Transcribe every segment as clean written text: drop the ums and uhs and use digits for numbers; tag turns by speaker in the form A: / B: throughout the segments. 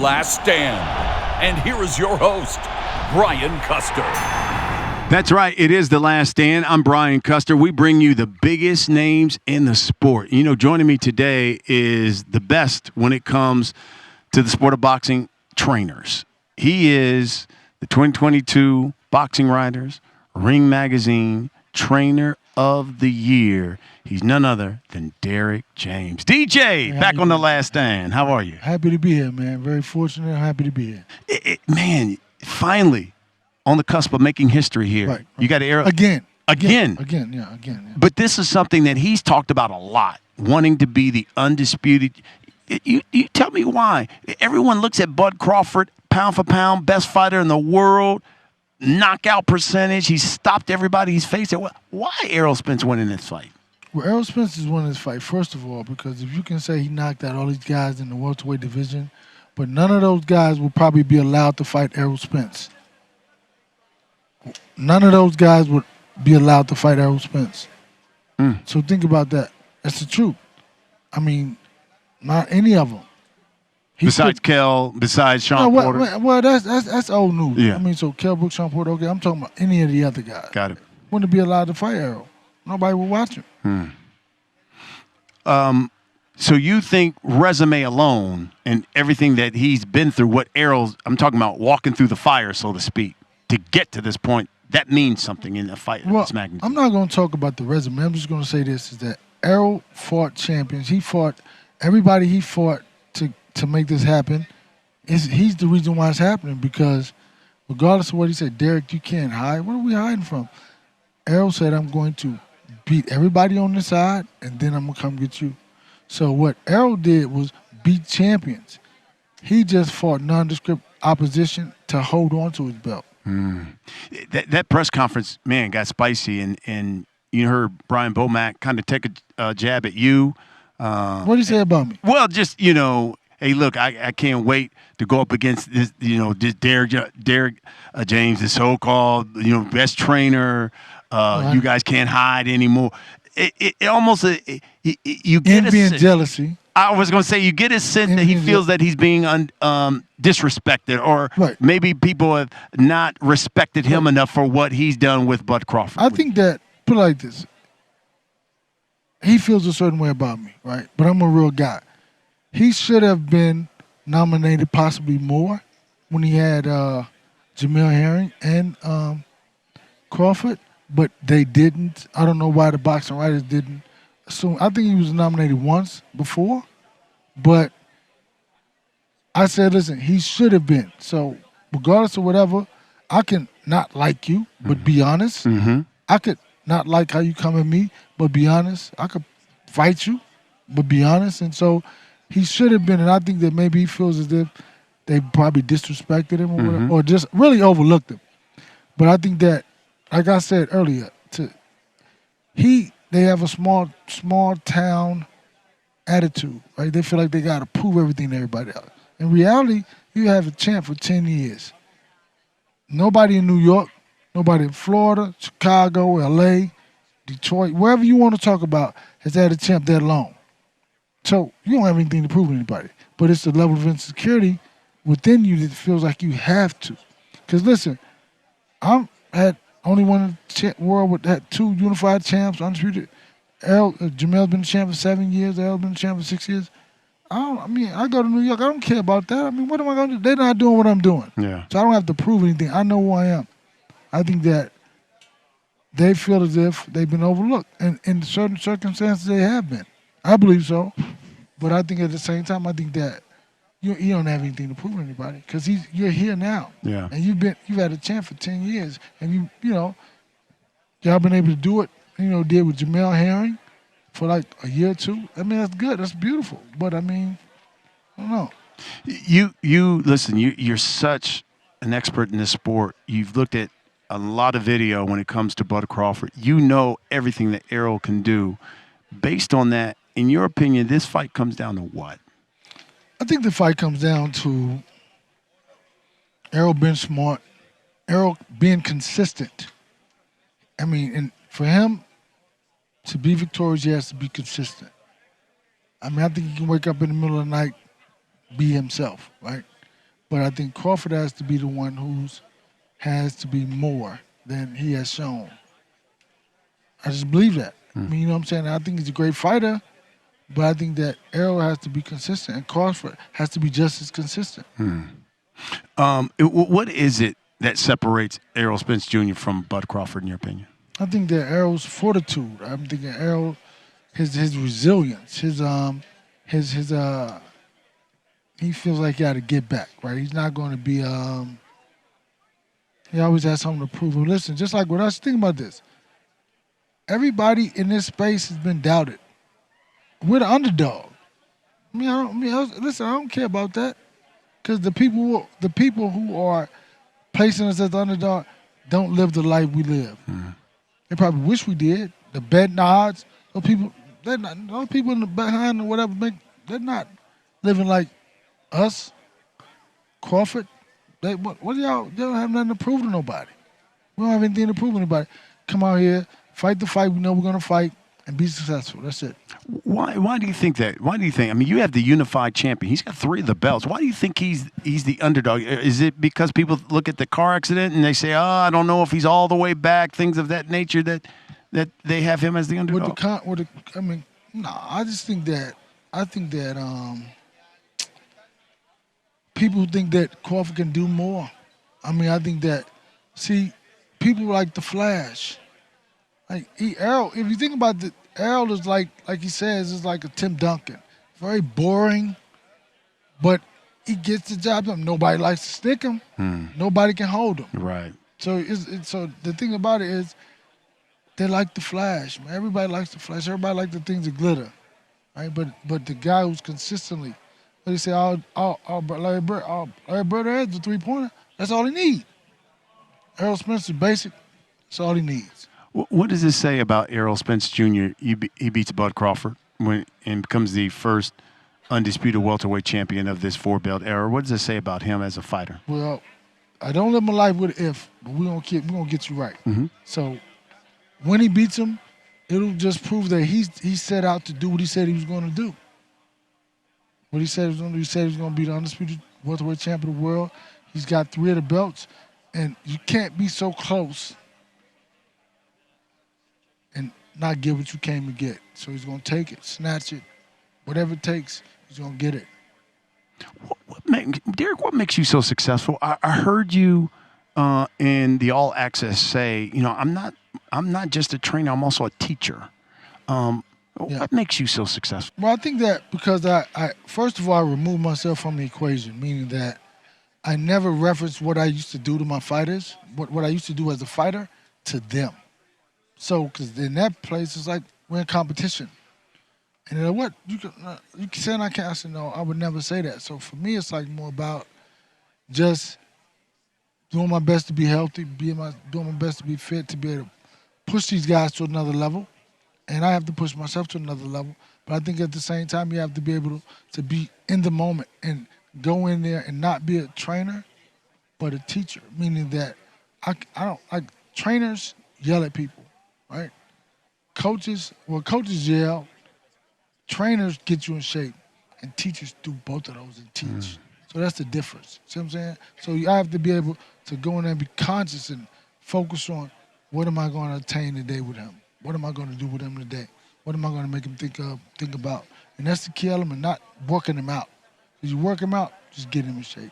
A: Last Stand. And here is your host, Brian Custer.
B: That's right. It is The Last Stand. I'm Brian Custer. We bring you the biggest names in the sport. You know, joining me today is the best when it comes to the sport of boxing, trainers. He is the 2022 Boxing Writers Ring Magazine Trainer of the Year. He's none other than Derrick James. DJ, back on The Last Stand. How are you?
C: Happy to be here, man. Very fortunate. Happy to be here.
B: Man, finally on the cusp of making history here.
C: Right.
B: You got to air
C: Again.
B: Again.
C: Yeah.
B: But this is something that he's talked about a lot, wanting to be the undisputed. You tell me why. Everyone looks at Bud Crawford, pound for pound, best fighter in the world, knockout percentage. He's stopped everybody he's faced. Why Errol Spence winning this fight?
C: Well, Errol Spence is winning this fight, first of all, because if you can say he knocked out all these guys in the welterweight division, but none of those guys will probably be allowed to fight Errol Spence. None of those guys would be allowed to fight Errol Spence. So think about that. That's the truth. I mean, not any of them.
B: Besides Kell, besides Sean Porter.
C: Well, that's old news.
B: Yeah.
C: I mean, so Kell, Brooks, Sean Porter, okay, I'm talking about any of the other guys.
B: Got it.
C: Wouldn't be allowed to fight Errol. Nobody would watch him.
B: So you think resume alone and everything that he's been through, what Errol's, I'm talking about walking through the fire, so to speak, to get to this point, that means something in a fight of this magnitude.
C: I'm not going to talk about the resume. I'm just going to say this, is that Errol fought champions. He fought everybody he fought to make this happen. He's the reason why it's happening, because regardless of what he said, Derrick, you can't hide. What are we hiding from? Errol said, I'm going to beat everybody on the side, and then I'm going to come get you. So what Errol did was beat champions. He just fought nondescript opposition to hold on to his belt.
B: That press conference, man, got spicy, and you heard Brian Bomack kind of take a jab at you.
C: What did he say about me?
B: Well, just, hey, look, I can't wait to go up against this, this Derrick James, the so-called, best trainer. You guys can't hide anymore. It almost you get
C: envy and jealousy.
B: I was going to say you get a sense that he feels that he's being disrespected, or maybe people have not respected him enough for what he's done with Bud Crawford.
C: I think that, put it like this, he feels a certain way about me, right? But I'm a real guy. He should have been nominated possibly more when he had Jamil Herring and Crawford, but they didn't. I don't know why the boxing writers didn't assume. I think he was nominated once before, but I said, listen, he should have been. So regardless of whatever, I can not like you, but be honest. I could not like how you come at me, but be honest. I could fight you, but be honest. And so he should have been, and I think that maybe he feels as if they probably disrespected him or whatever, or just really overlooked him. But I think that, like I said earlier, they have a small town attitude, right? They feel like they got to prove everything to everybody else. In reality, you have a champ for 10 years. Nobody in New York, nobody in Florida, Chicago, L.A., Detroit, wherever you want to talk about, has had a champ that long. So you don't have anything to prove to anybody. But it's the level of insecurity within you that feels like you have to. Because listen, I'm at only one in the world with that 2 unified champs, undisputed. Jamel's been the champ for 7 years. Errol's been the champ for 6 years. I go to New York. I don't care about that. I mean, what am I going to do? They're not doing what I'm doing.
B: Yeah.
C: So I don't have to prove anything. I know who I am. I think that they feel as if they've been overlooked. And in certain circumstances, they have been. I believe so. But I think at the same time, I think that you don't have anything to prove to anybody, because you're here now.
B: Yeah.
C: And you've had a champ for 10 years. And y'all been able to do it, did with Jamil Herring for like a year or two. I mean, that's good. That's beautiful. But I mean, I don't know.
B: You listen, you're such an expert in this sport. You've looked at a lot of video when it comes to Bud Crawford. You know everything that Errol can do. Based on that, in your opinion, this fight comes down to what?
C: I think the fight comes down to Errol being smart, Errol being consistent. I mean, and for him to be victorious, he has to be consistent. I mean, I think he can wake up in the middle of the night, be himself, right? But I think Crawford has to be the one has to be more than he has shown. I just believe that. I mean, you know what I'm saying? I think he's a great fighter, but I think that Errol has to be consistent, and Crawford has to be just as consistent.
B: What is it that separates Errol Spence Jr. from Bud Crawford, in your opinion?
C: I think that Errol's fortitude. I'm thinking Errol, his resilience, he feels like he got to get back, right? He's not going to be. He always has something to prove. And listen, just like with us, think about this. Everybody in this space has been doubted. We're the underdog. Listen, I don't care about that, because the people who are placing us as the underdog don't live the life we live. They probably wish we did. The betting odds, those people in the behind or whatever, they're not living like us. Crawford, what do y'all? They don't have nothing to prove to nobody. We don't have anything to prove to anybody. Come out here, fight the fight we know we're gonna fight, and be successful. That's it.
B: Why do you think that? Why do you think? I mean, you have the unified champion. He's got 3 of the belts. Why do you think he's the underdog? Is it because people look at the car accident and they say, "Oh, I don't know if he's all the way back," things of that nature, that they have him as the underdog?
C: I just think that people think that Crawford can do more. I mean, I think that people like the Flash. Like Errol, if you think about it, Errol is like he says, is like a Tim Duncan. Very boring, but he gets the job done. Nobody likes to stick him. Nobody can hold him.
B: Right.
C: So so the thing about it is, they like the Flash. Man. Everybody likes the Flash. Everybody likes the things that glitter, right? But the guy who's consistently, what do you say? Larry Bird has the 3-pointer. That's all he needs. Errol Spence is basic. That's all he needs.
B: What does this say about Errol Spence Jr.? He beats Bud Crawford and becomes the first undisputed welterweight champion of this 4-belt era. What does this say about him as a fighter?
C: Well, I don't live my life with an if, but we're gonna get you right. So when he beats him, it'll just prove that he set out to do what he said he was going to do. What he said he was going to do. He said he was going to be the undisputed welterweight champion of the world. He's got 3 of the belts, and you can't be so close and not get what you came to get. So he's going to take it, snatch it, whatever it takes, he's going to get it.
B: Derrick, what makes you so successful? I heard you in the All Access say, I'm not just a trainer, I'm also a teacher. What makes you so successful?
C: Well, I think that because I first of all, I removed myself from the equation, meaning that I never referenced what I used to do to my fighters, what I used to do as a fighter to them. So, because in that place, it's like we're in competition. And they're like, what? You can say I can't. I said, no, I would never say that. So for me, it's like more about just doing my best to be healthy, doing my best to be fit, to be able to push these guys to another level. And I have to push myself to another level. But I think at the same time, you have to be able to be in the moment and go in there and not be a trainer, but a teacher, meaning that I don't like trainers yell at people, right? Coaches yell, trainers get you in shape, and teachers do both of those and teach. So that's the difference. See what I'm saying? So I have to be able to go in there and be conscious and focus on what am I going to attain today with him? What am I going to do with him today? What am I going to make him think about? And that's the key element, not working him out. If you work him out, just get him in shape.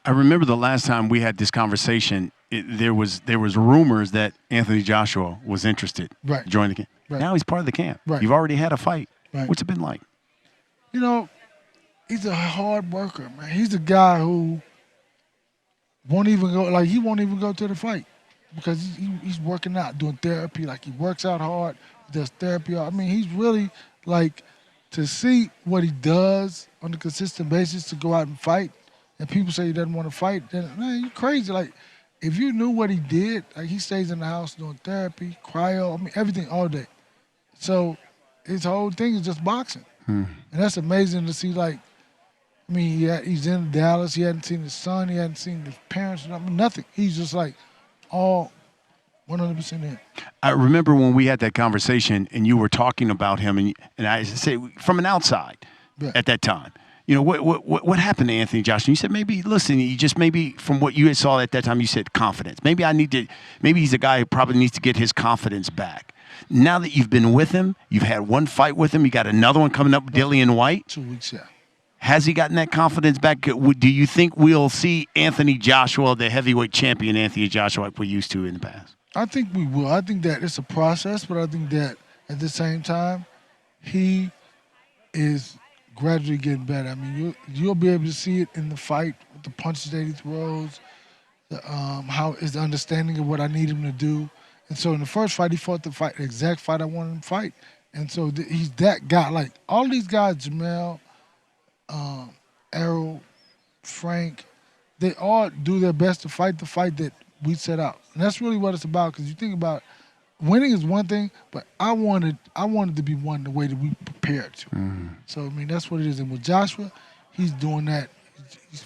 B: I remember the last time we had this conversation, there was rumors that Anthony Joshua was interested to join the camp.
C: Right.
B: Now he's part of the camp.
C: Right.
B: You've already had a fight.
C: Right.
B: What's it been like?
C: He's a hard worker, man. He's a guy who won't even go to the fight because he's working out, doing therapy. Like, he works out hard, does therapy. I mean, he's really, like, to see what he does on a consistent basis to go out and fight, and people say he doesn't want to fight, then, man, you're crazy. Like, if you knew what he did, like, he stays in the house doing therapy, cryo, everything all day. So his whole thing is just boxing. And that's amazing to see, like, he's in Dallas. He hadn't seen his son. He hadn't seen his parents. Nothing. He's just, like, all 100% in.
B: I remember when we had that conversation and you were talking about him, and I say from an outside at that time, You know, what happened to Anthony Joshua? You said maybe, listen, you just maybe from what you saw at that time, you said confidence. Maybe he's a guy who probably needs to get his confidence back. Now that you've been with him, you've had one fight with him, you got another one coming up with Dillian White.
C: 2 weeks, yeah.
B: Has he gotten that confidence back? Do you think we'll see Anthony Joshua, the heavyweight champion Anthony Joshua, like we used to in the past?
C: I think we will. I think that it's a process, but I think that at the same time, he is gradually getting better. I mean, you'll be able to see it in the fight with the punches that he throws, how his understanding of what I need him to do. And so in the first fight, he fought the exact fight I wanted him to fight. And so he's that guy. Like all these guys, Jamel, Errol, Frank, they all do their best to fight the fight that we set out. And that's really what it's about, because you think about winning is one thing, but I wanted to be won the way that we prepared to. Mm. So, I mean, that's what it is. And with Joshua, he's doing that. He's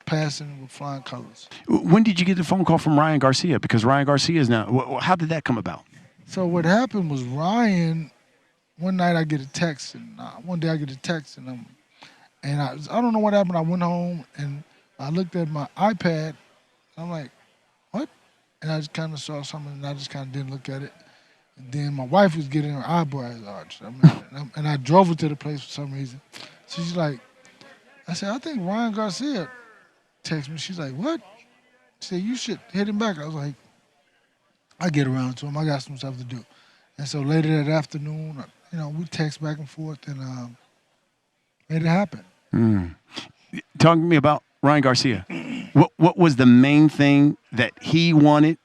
C: passing with flying colors.
B: When did you get the phone call from Ryan Garcia? Because Ryan Garcia is now – how did that come about?
C: So what happened was Ryan – one night I get a text, and one day I get a text, and I don't know what happened. I went home, and I looked at my iPad, and I'm like, what? And I just kind of saw something, and I just kind of didn't look at it. And then my wife was getting her eyebrows arched. And I drove her to the place for some reason. So she's like, I said, I think Ryan Garcia texted me. She's like, what? She said, you should hit him back. I was like, I get around to him. I got some stuff to do. And so later that afternoon, we text back and forth and made it happen.
B: Mm. Talk to me about Ryan Garcia. What was the main thing that he wanted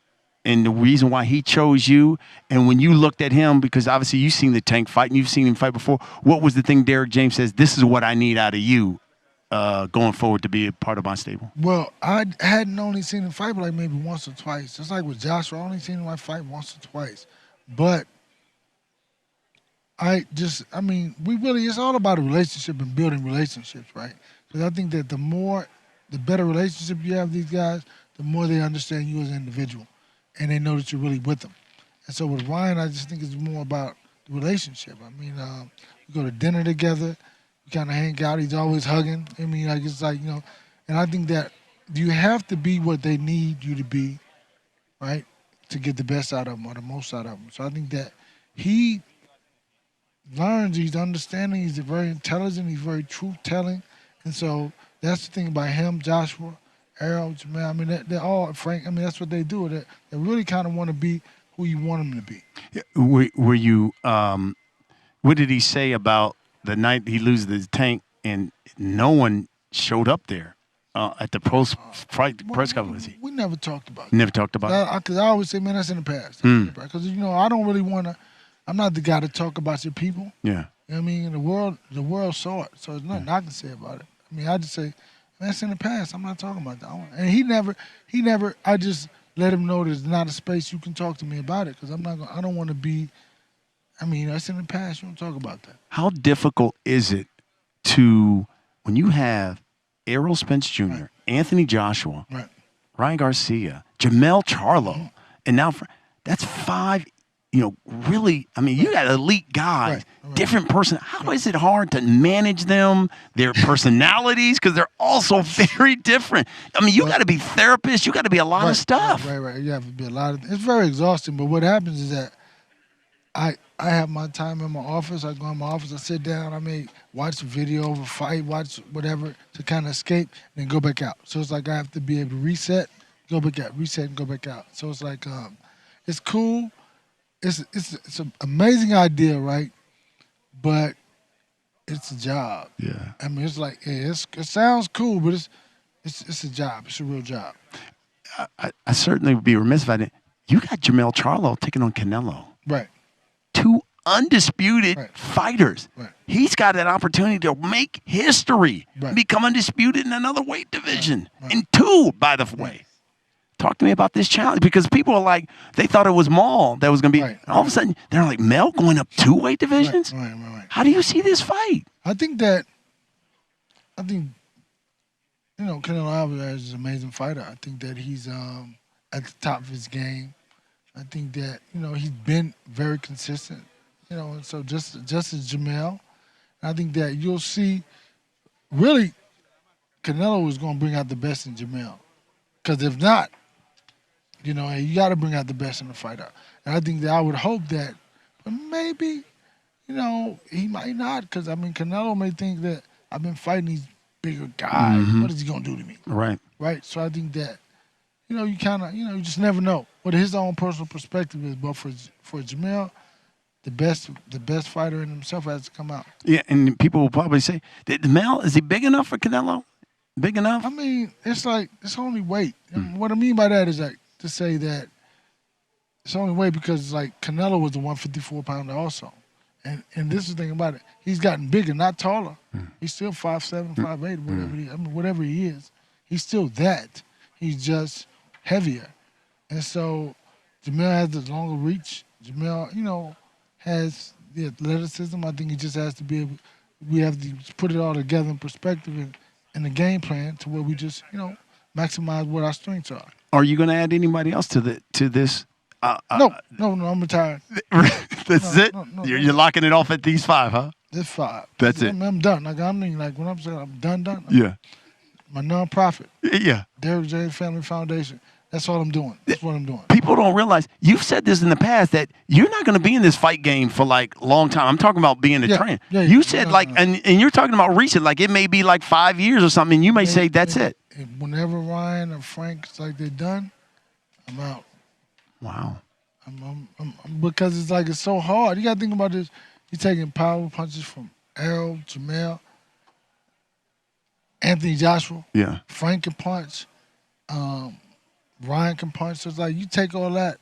B: and the reason why he chose you? And when you looked at him, because obviously you've seen the Tank fight and you've seen him fight before, what was the thing Derrick James says, this is what I need out of you going forward to be a part of my stable?
C: Well, I hadn't only seen him fight but like maybe once or twice. Just like with Joshua, I only seen him fight once or twice. But it's all about a relationship and building relationships, right? Because I think that the better relationship you have with these guys, the more they understand you as an individual, and they know that you're really with them. And so with Ryan, I just think it's more about the relationship. I mean, we go to dinner together, we kind of hang out. He's always hugging. I mean, and I think that you have to be what they need you to be, right, to get the best out of them or the most out of them. So I think that he learns, he's understanding, he's very intelligent, he's very truth-telling. And so that's the thing about him, Joshua, Errol, Jamel. I mean, they're all, Frank, I mean, that's what they do. They really kind of want to be who you want them to be.
B: Were you, what did he say about the night he loses the Tank and no one showed up there at the post-fight press conference?
C: We never talked about it.
B: Never talked about it?
C: Because I always say, man, that's in the past. Because, I don't really want to, I'm not the guy to talk about your people.
B: Yeah.
C: You know what I mean? The world saw it, so there's nothing I can say about it. I mean, I just say, that's in the past. I'm not talking about that. And he never, I just let him know there's not a space you can talk to me about it, because I don't want to be, that's in the past. You don't talk about that.
B: How difficult is it when you have Errol Spence Jr., right, Anthony Joshua,
C: right,
B: Ryan Garcia, Jamel Charlo, and now that's 5. Really, you got elite guys, right. Different person. How is it hard to manage them, their personalities, because they're all so very different? You got to be therapists. You got to be a lot of stuff.
C: Right. You have to be a lot of. It's very exhausting. But what happens is that I have my time in my office. I go in my office. I sit down. I may watch a video of a fight, watch whatever to kind of escape, and then go back out. So it's like I have to be able to reset, go back out, reset, and go back out. So it's like it's cool. It's an amazing idea, right? But it's a job.
B: Yeah.
C: It's like it sounds cool, but it's a job. It's a real job.
B: I certainly would be remiss if I didn't. You got Jamel Charlo taking on Canelo.
C: Right.
B: 2 undisputed fighters.
C: Right.
B: He's got an opportunity to make history,
C: right,
B: become undisputed in another weight division.
C: Right.
B: And 2, by the way. Talk to me about this challenge, because people are like, they thought it was Maul that was going to be.
C: Right.
B: All of a sudden, they're like, Mel going up 2 weight divisions?
C: Right.
B: How do you see this fight?
C: I think Canelo Alvarez is an amazing fighter. I think that he's at the top of his game. I think that, he's been very consistent, and so just as Jamel. I think that you'll see really, Canelo was going to bring out the best in Jamel. Because if not, hey, you got to bring out the best in the fighter. And I think that I would hope that, but maybe, he might not. Because, Canelo may think that I've been fighting these bigger guys.
B: Mhm.
C: What is he going to do to me?
B: Right.
C: Right? So I think that, you kind of, you just never know what his own personal perspective is. But for Jamel, the best fighter in himself has to come out.
B: Yeah, and people will probably say, Mel, is he big enough for Canelo? Big enough?
C: It's like, it's only weight. And what I mean by that is like to say that it's only weight because like Canelo was a 154-pounder also. And this is the thing about it. He's gotten bigger, not taller. He's still 5'7", 5'8", whatever he is. He's still that. He's just heavier. And so Jamel has the longer reach. Jamel, has the athleticism. I think he just has to be able, we have to put it all together in perspective and the game plan to where we just, maximize what our strengths are.
B: Are you going to add anybody else to this?
C: No, I'm retired.
B: That's it? You're locking it off at these 5, huh?
C: It's 5.
B: That's it.
C: I'm done. Like when I'm saying I'm done.
B: Yeah.
C: My nonprofit.
B: Yeah.
C: Derrick James Family Foundation. That's all I'm doing. That's what I'm doing.
B: People don't realize, you've said this in the past, that you're not going to be in this fight game for like long time. I'm talking about being a trainer.
C: Yeah,
B: you said and you're talking about recent, like it may be like 5 years or something. And you may say that's it.
C: Whenever Ryan or Frank's like they're done, I'm out.
B: Wow.
C: I'm because it's like it's so hard. You got to think about this. You're taking power punches from Errol, Jamel, Anthony Joshua.
B: Yeah.
C: Frank can punch. Ryan can punch. So it's like you take all that,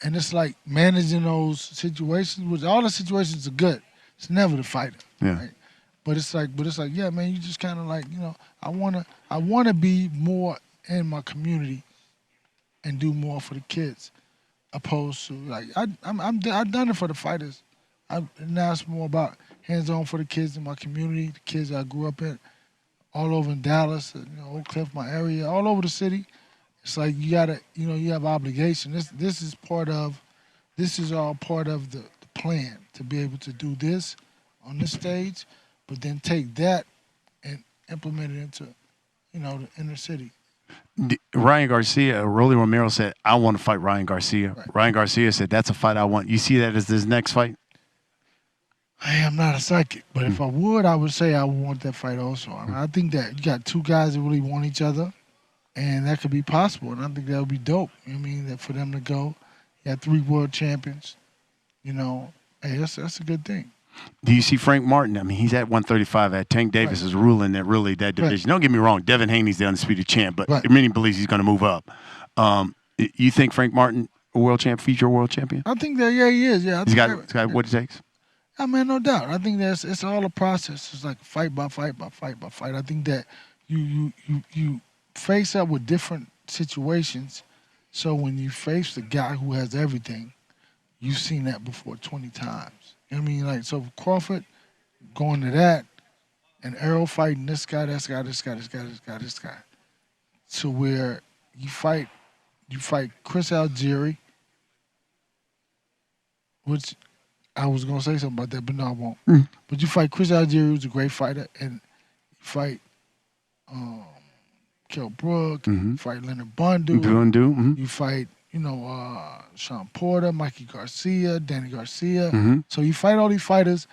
C: and it's like managing those situations. Which all the situations are good. It's never the fighter.
B: Yeah.
C: Right? But it's like, yeah, man. You just kind of like, I wanna be more in my community, and do more for the kids, opposed to like I've done it for the fighters. Now it's more about hands-on for the kids in my community, the kids I grew up in, all over in Dallas, Oak Cliff, my area, all over the city. It's like you gotta, you have obligation. This is all part of the plan to be able to do this on this stage, but then take that and implement it into, the inner city.
B: Ryan Garcia, Rolly Romero said, I want to fight Ryan Garcia.
C: Right.
B: Ryan Garcia said, that's a fight I want. You see that as his next fight?
C: I am not a psychic, but if I would say I would want that fight also. I think that you got two guys that really want each other, and that could be possible, and I think that would be dope. That for them to go, you got 3 world champions, hey, that's a good thing.
B: Do you see Frank Martin? He's at 135. Tank Davis is ruling that division. Right. Don't get me wrong. Devin Haney's the undisputed champ, but many believes he's going to move up. You think Frank Martin, a world champ, future world champion?
C: I think that, yeah, he is. Yeah,
B: he's got what it takes.
C: No doubt. I think that it's all a process. It's like fight by fight by fight by fight. I think that you face up with different situations. So when you face the guy who has everything, you've seen that before 20 times. So Crawford going to that, and Errol fighting this guy, this guy. To where you fight Chris Algieri, which I was gonna say something about that, but no, I won't. But you fight Chris Algieri, who's a great fighter, and you fight Kell Brook, you fight Leonard Bundu, you fight Sean Porter, Mikey Garcia, Danny Garcia. So you fight all these fighters,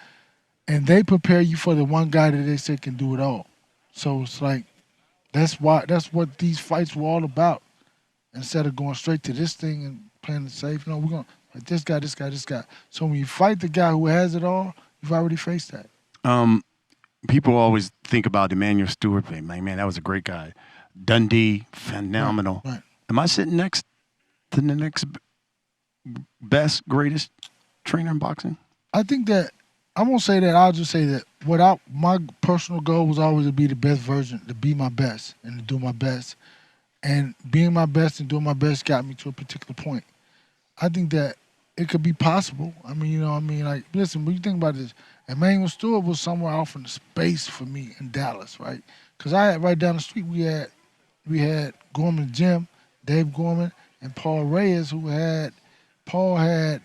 C: and they prepare you for the one guy that they say can do it all. So it's like that's what these fights were all about. Instead of going straight to this thing and playing it safe, no, we're gonna fight this guy. So when you fight the guy who has it all, you've already faced that.
B: People always think about Emmanuel Stewart. Man, that was a great guy. Dundee, phenomenal.
C: Right.
B: Am I sitting next to the next best, greatest trainer in boxing?
C: I think that I won't say that. I'll just say that my personal goal was always to be the best version, to be my best and to do my best. And being my best and doing my best got me to a particular point. I think that it could be possible. Listen, when you think about this, Emmanuel Stewart was somewhere off in the space for me in Dallas, right? Because I had right down the street, we had Gorman Jim, Dave Gorman, and Paul Reyes, Paul had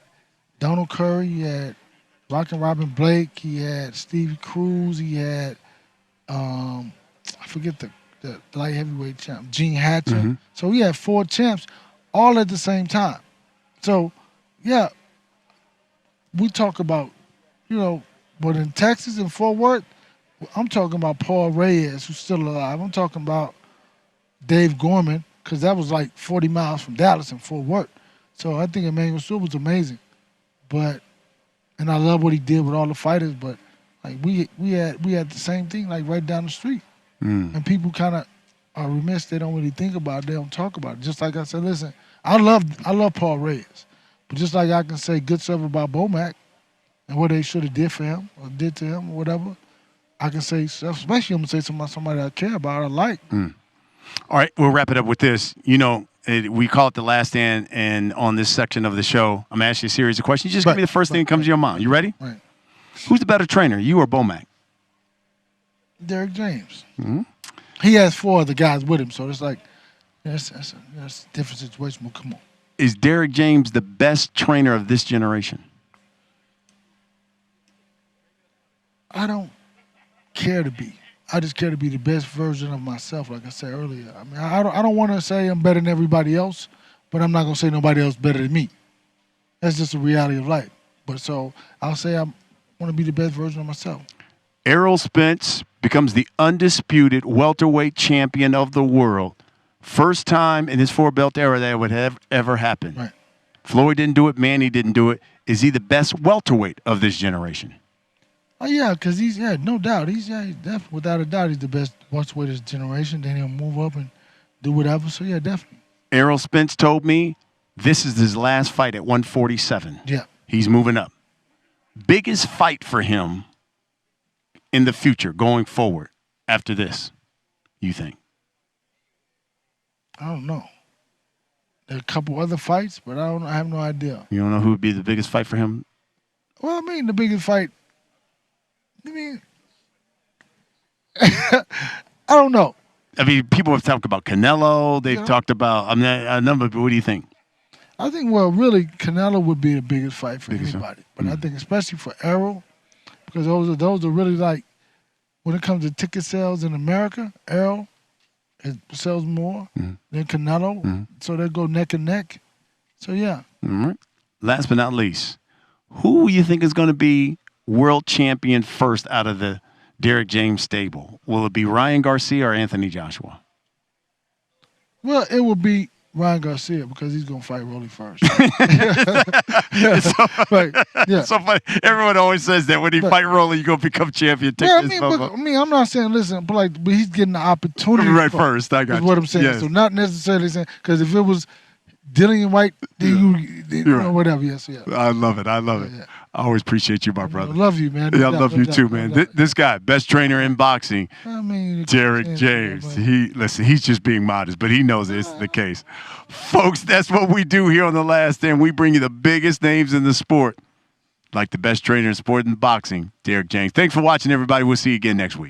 C: Donald Curry, he had Rockin' Robin Blake, he had Stevie Cruz, he had I forget the light heavyweight champ, Gene Hatcher.
B: Mm-hmm.
C: So we had 4 champs all at the same time. So, yeah, we talk about, but in Texas and Fort Worth, I'm talking about Paul Reyes, who's still alive. I'm talking about Dave Gorman, because that was like 40 miles from Dallas and Fort Worth. So I think Emmanuel Stewart was amazing. And I love what he did with all the fighters, but like we had the same thing like right down the street. And people kind of are remiss. They don't really think about it. They don't talk about it. Just like I said, listen, I love Paul Reyes. But just like I can say good stuff about Bomac and what they should have did for him or did to him or whatever, I can say stuff, especially I'm going to say somebody I care about, I like.
B: All right, we'll wrap it up with this. We call it the last stand, and on this section of the show, I'm going to ask you a series of questions. You just give me the first thing that comes to your mind. You ready?
C: Right.
B: Who's the better trainer, you or Bomac?
C: Derrick James. Mm-hmm. He has 4 other guys with him, so it's like that's a different situation. But come on.
B: Is Derrick James the best trainer of this generation?
C: I don't care to be. I just care to be the best version of myself, like I said earlier. I mean, I don't want to say I'm better than everybody else, but I'm not going to say nobody else better than me. That's just the reality of life. But so I'll say I want to be the best version of myself.
B: Errol Spence becomes the undisputed welterweight champion of the world. First time in his 4-belt era that would have ever happened.
C: Right.
B: Floyd didn't do it. Manny didn't do it. Is he the best welterweight of this generation?
C: Oh, yeah, because no doubt. He's definitely, without a doubt, he's the best welterweight of his generation. Then he'll move up and do whatever. So, yeah, definitely.
B: Errol Spence told me this is his last fight at 147.
C: Yeah.
B: He's moving up. Biggest fight for him in the future, going forward, after this, you think?
C: I don't know. There are a couple other fights, but I have no idea.
B: You don't know who would be the biggest fight for him?
C: Well, I mean, the biggest fight, I don't know.
B: I mean, people have talked about Canelo. They've talked about a number, but what do you think?
C: I think, really, Canelo would be the biggest fight for anybody. But I think especially for Errol, because those are really like, when it comes to ticket sales in America, Errol it sells more than Canelo. So they go neck and neck. So, yeah.
B: All right. Last but not least, who you think is going to be world champion first out of the Derrick James stable? Will it be Ryan Garcia or Anthony Joshua?
C: Well, it will be Ryan Garcia because he's going to fight Rolly first.
B: It's so funny. Everyone always says that when he fight Rolly, you're going to become champion.
C: I'm not saying, listen, but he's getting the opportunity.
B: Right first. I got you.
C: What I'm saying. Yes. So not necessarily saying, because if it was Dillian White, then you know, whatever. Yes, yeah.
B: I love it. Yeah. I always appreciate you, my brother.
C: I love you, man.
B: Yeah, I love you too, man. This guy, best trainer in boxing, Derrick James. He's just being modest, but he knows it's the case. Folks, that's what we do here on The Last Stand. We bring you the biggest names in the sport, like the best trainer in sport in boxing, Derrick James. Thanks for watching, everybody. We'll see you again next week.